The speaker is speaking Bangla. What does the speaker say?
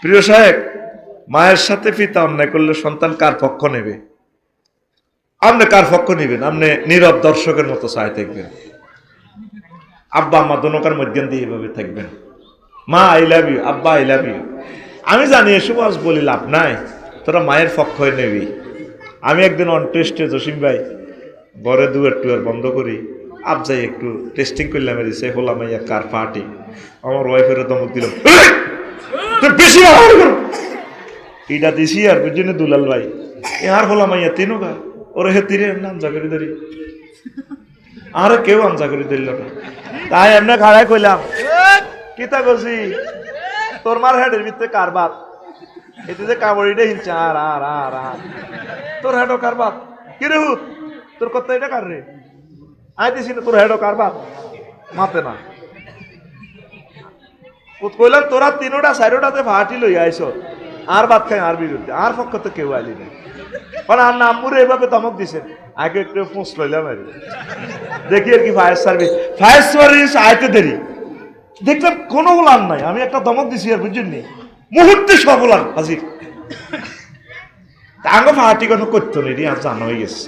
প্রিয় সাহেব, মায়ের সাথে পিতা অন্যায় করলে সন্তান কার পক্ষ নেবে? আপনি কার পক্ষ নেবেন? আপনি নীরব দর্শকের মতো চায় থাকবেন, আব্বা আম্মা দোনোকার মধ্যে দিয়ে এভাবে থাকবেন, মা আই লাভ ইউ, আব্বা আই লাভ ইউ। আমি জানি এসব আজ বলি লাভ নাই, তোরা মায়ের পক্ষ হয়ে নেবি। আমি একদিন অন টেস্টে জসিম ভাই বরে দুয়ার টুয়ার বন্ধ করি, আপ যাই একটু টেস্টিং করলাম, এসে হলাম ইয়া কার পার্টি। আমার ওয়াইফের দমক দিলাম, বেশি এটা দিছি আর বুঝিনি দুলাল ভাই আর হলাম ইয়া তিনও গা ওরে হে তীরে নাম জাগরি ধরি আর কেউ আনজা করে দিল না। তাই এমনি খাড়াই কইলাম, কিতা করছি তোর মার হেডের ভিতরে কার বাপ, এতে যে কাবড়িটা হিলছে আর আর আর আর তোর হেডও কার বাপ, কি রে হুত তোর কথা এটা কার রে, আই দিছি না তোর হেডও কার বাপ, মাতে না কইলাম তোরা তিনোটা চারোটাতে ভাটি লই আইস আর বাদ খাই আর বিরুদ্ধে আর পক্ষ তো কেউ আইলি না, কারণ আর নামপুরে এভাবে ধমক দিছেন। আগে একটু পোস্ট লইলাম আর দেখি আর কি ফায়ার সার্ভিস আইতে দেরি, দেখলাম কোনো উলান নাই, আমি একটা ধমক দিছি আর বুঝছেন মুহূর্তে সব উলান হাজির। আগে ফাটি কোনো করতো নি আর জানা হয়ে গেছে।